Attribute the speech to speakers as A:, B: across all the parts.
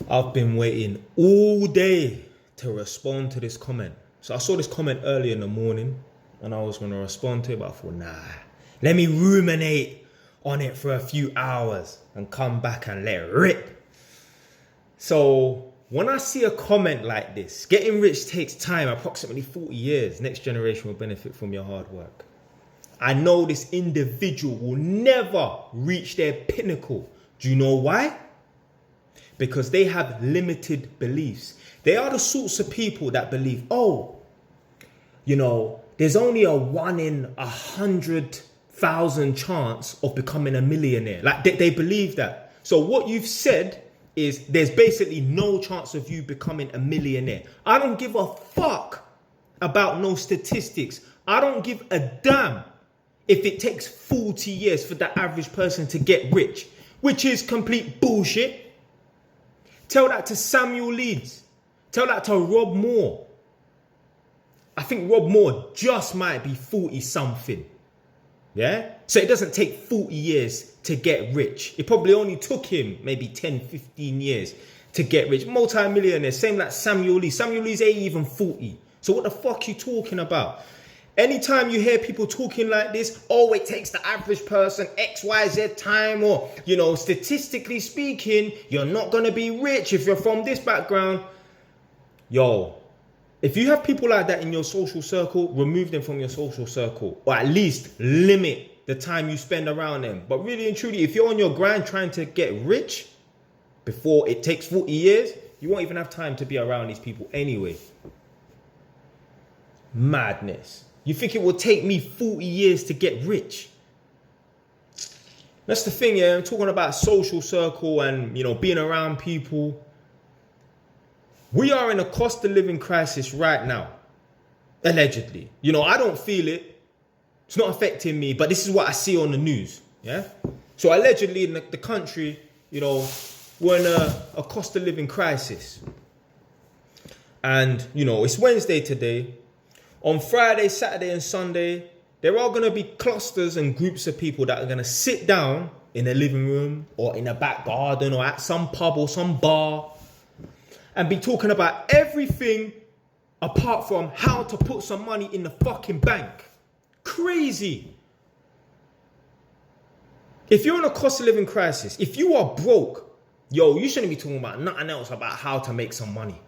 A: I've been waiting all day to respond to this comment. So I saw this comment early in the morning and I was going to respond to it, but I thought, nah, let me ruminate on it for a few hours and come back and let it rip. So when I see a comment like this, getting rich takes time, approximately 40 years. Next generation will benefit from your hard work. I know this individual will never reach their pinnacle. Do you know why? Because they have limited beliefs. They are the sorts of people that believe, there's only a 1 in 100,000 chance of becoming a millionaire. Like they believe that. So what you've said is there's basically no chance of you becoming a millionaire. I don't give a fuck about no statistics. I don't give a damn if it takes 40 years for the average person to get rich, which is complete bullshit. Tell that to Samuel Leeds. Tell that to Rob Moore. I think Rob Moore just might be 40 something. Yeah? So it doesn't take 40 years to get rich. It probably only took him maybe 10, 15 years to get rich. Multi-millionaire, same like Samuel Lee. Samuel Lee's ain't even 40. So what the fuck are you talking about? Anytime you hear people talking like this, it takes the average person XYZ time, or, statistically speaking, you're not going to be rich if you're from this background. If you have people like that in your social circle, remove them from your social circle, or at least limit the time you spend around them. But really and truly, if you're on your grind trying to get rich before it takes 40 years, you won't even have time to be around these people anyway. Madness. You think it will take me 40 years to get rich? That's the thing, yeah. I'm talking about social circle and, being around people. We are in a cost of living crisis right now. Allegedly. I don't feel it. It's not affecting me, but this is what I see on the news. Yeah. So allegedly in the country, we're in a cost of living crisis. And, it's Wednesday today. On Friday, Saturday and Sunday, there are going to be clusters and groups of people that are going to sit down in a living room or in a back garden or at some pub or some bar and be talking about everything apart from how to put some money in the fucking bank. Crazy. If you're in a cost of living crisis, if you are broke, you shouldn't be talking about nothing else about how to make some money.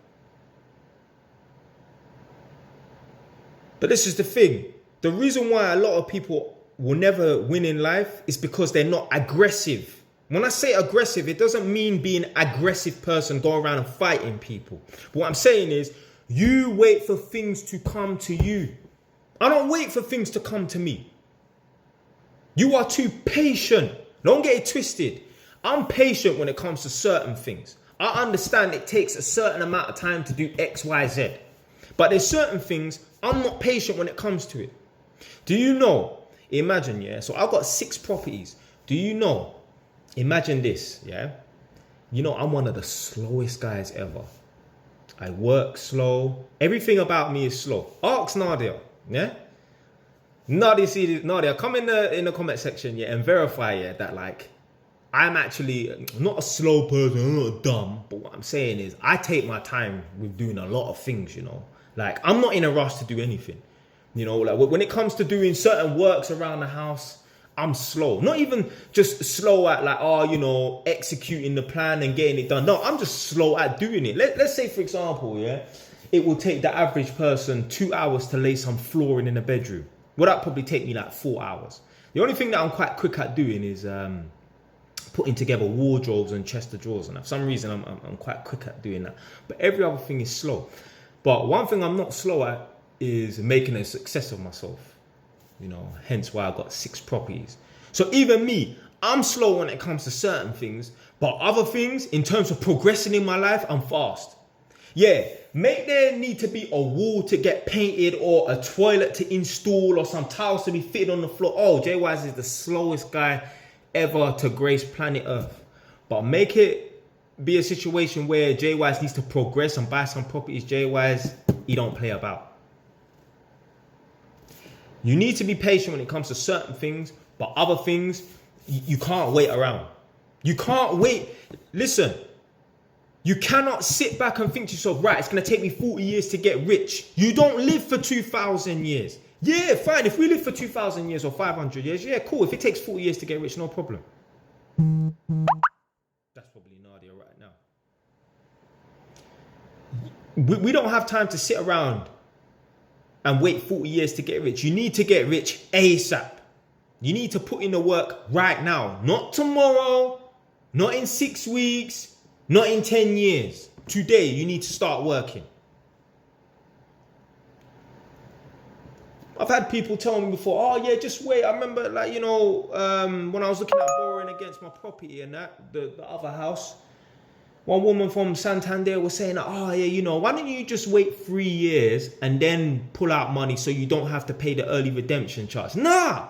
A: But this is the thing. The reason why a lot of people will never win in life is because they're not aggressive. When I say aggressive, it doesn't mean being an aggressive person going around and fighting people. But what I'm saying is, you wait for things to come to you. I don't wait for things to come to me. You are too patient. Don't get it twisted. I'm patient when it comes to certain things. I understand it takes a certain amount of time to do X, Y, Z. But there's certain things I'm not patient when it comes to it. Do you know? Imagine, yeah. So I've got 6 properties. Do you know? Imagine this, yeah. I'm one of the slowest guys ever. I work slow. Everything about me is slow. Ask Nadia, yeah. Nadia, come in the comment section, yeah, and verify, yeah, that I'm actually not a slow person. I'm not dumb. But what I'm saying is, I take my time with doing a lot of things. I'm not in a rush to do anything. When it comes to doing certain works around the house, I'm slow. Not even just slow at executing the plan and getting it done. No, I'm just slow at doing it. Let's say, for example, yeah, it will take the average person 2 hours to lay some flooring in a bedroom. Well, that probably take me 4 hours. The only thing that I'm quite quick at doing is putting together wardrobes and chest of drawers. And for some reason, I'm quite quick at doing that. But every other thing is slow. But one thing I'm not slow at is making a success of myself. Hence why I've got 6 properties. So even me, I'm slow when it comes to certain things, but other things, in terms of progressing in my life, I'm fast. Yeah, there need to be a wall to get painted or a toilet to install or some tiles to be fitted on the floor. Jay Wise is the slowest guy ever to grace planet Earth. But make it be a situation where Jay Wise needs to progress and buy some properties. Jay Wise, he don't play about. You need to be patient when it comes to certain things, but other things, you can't wait around. You can't wait. Listen, You cannot sit back and think to yourself, right, it's going to take me 40 years to get rich. You don't live for 2,000 years. Yeah, fine. If we live for 2,000 years or 500 years, yeah, cool. If it takes 40 years to get rich, no problem. That's probably Nadia right now. We don't have time to sit around and wait 40 years to get rich. You need to get rich ASAP. You need to put in the work right now. Not tomorrow, not in 6 weeks, not in 10 years. Today, you need to start working. I've had people tell me before, oh yeah, just wait. I remember, like, you know, when I was looking at borrowing against my property and that, the other house, one woman from Santander was saying, oh yeah, you know, why don't you just wait 3 years and then pull out money so you don't have to pay the early redemption charge? Nah.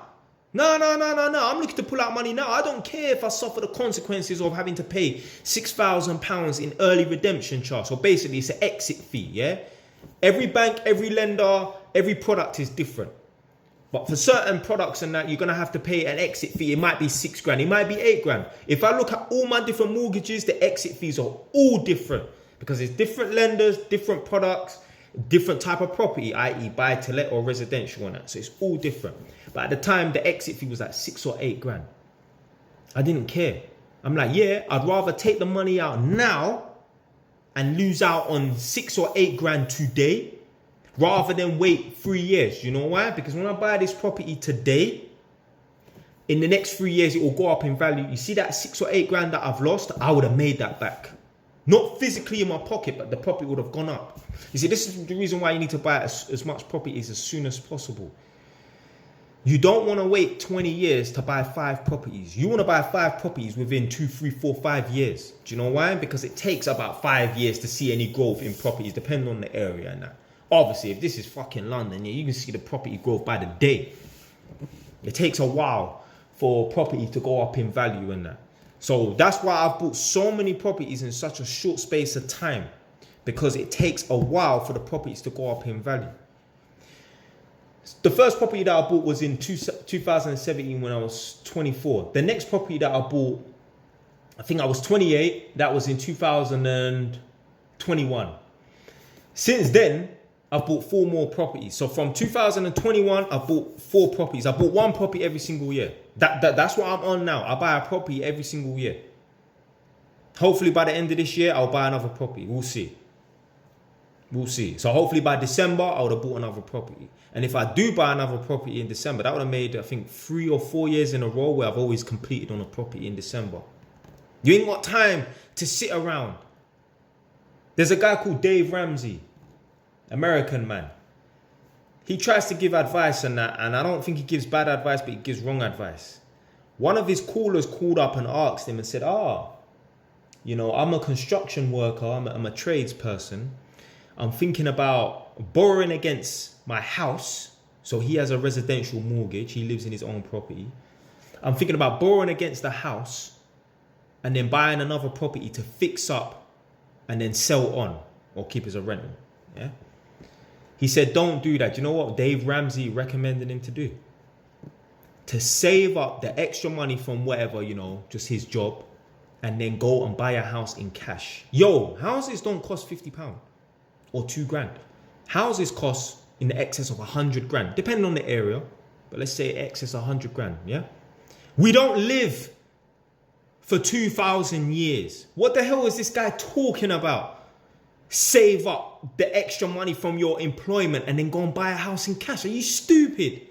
A: No. I'm looking to pull out money now. I don't care if I suffer the consequences of having to pay £6,000 in early redemption charge. So basically, it's an exit fee, yeah? Every bank, every lender, every product is different. But for certain products and that, you're going to have to pay an exit fee. It might be £6,000. It might be £8,000. If I look at all my different mortgages, the exit fees are all different. Because it's different lenders, different products, different type of property, i.e. buy to let or residential and that. So it's all different. But at the time, the exit fee was like £6,000 or £8,000. I didn't care. I'm like, yeah, I'd rather take the money out now and lose out on £6,000 or £8,000 today rather than wait 3 years. You know why? Because when I buy this property today, in the next 3 years, it will go up in value. You see that £6,000 or £8,000 that I've lost? I would have made that back. Not physically in my pocket, but the property would have gone up. You see, this is the reason why you need to buy as much properties as soon as possible. You don't want to wait 20 years to buy 5 properties. You want to buy 5 properties within 2, 3, 4, 5 years. Do you know why? Because it takes about 5 years to see any growth in properties, depending on the area and that. Obviously, if this is fucking London, you can see the property growth by the day. It takes a while for property to go up in value and that. So that's why I've bought so many properties in such a short space of time, because it takes a while for the properties to go up in value. The first property that I bought was in 2017 when I was 24. The next property that I bought, I think I was 28. That was in 2021. Since then, I've bought 4 more properties. So from 2021, I bought 4 properties. I bought 1 property every single year. That's what I'm on now. I buy a property every single year. Hopefully by the end of this year, I'll buy another property. We'll see. So hopefully by December, I would have bought another property. And if I do buy another property in December, that would have made, I think, 3 or 4 years in a row where I've always completed on a property in December. You ain't got time to sit around. There's a guy called Dave Ramsey, American man. He tries to give advice and that, and I don't think he gives bad advice, but he gives wrong advice. One of his callers called up and asked him and said, you know, I'm a construction worker, I'm a tradesperson. I'm thinking about borrowing against my house. So he has a residential mortgage. He lives in his own property. I'm thinking about borrowing against the house and then buying another property to fix up and then sell on or keep as a rental. Yeah. He said, don't do that. Do you know what Dave Ramsey recommended him to do? To save up the extra money from whatever, you know, just his job, and then go and buy a house in cash. Yo, houses don't cost £50 or £2,000. Houses cost in the excess of 100 grand, depending on the area. But let's say excess 100 grand, yeah? We don't live for 2,000 years. What the hell is this guy talking about? Save up the extra money from your employment and then go and buy a house in cash. Are you stupid?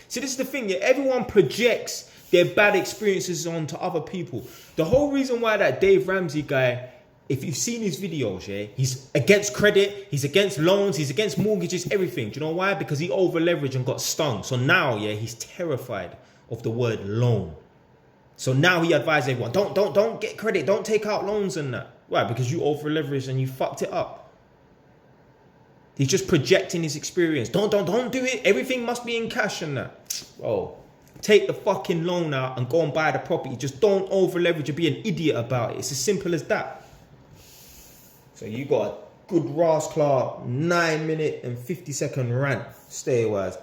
A: See, this is the thing. Yeah, everyone projects their bad experiences onto other people. The whole reason why that Dave Ramsey guy, if you've seen his videos, yeah, he's against credit, he's against loans, he's against mortgages, everything. Do you know why? Because he over leveraged and got stung. So now, yeah, he's terrified of the word loan. So now he advises everyone, don't get credit, don't take out loans and that. Why? Because you over leveraged and you fucked it up. He's just projecting his experience. Don't do it. Everything must be in cash and that. Bro, take the fucking loan out and go and buy the property. Just don't over leverage and be an idiot about it. It's as simple as that. So you got a good rascal 9-minute and 50-second rant. Stay wise.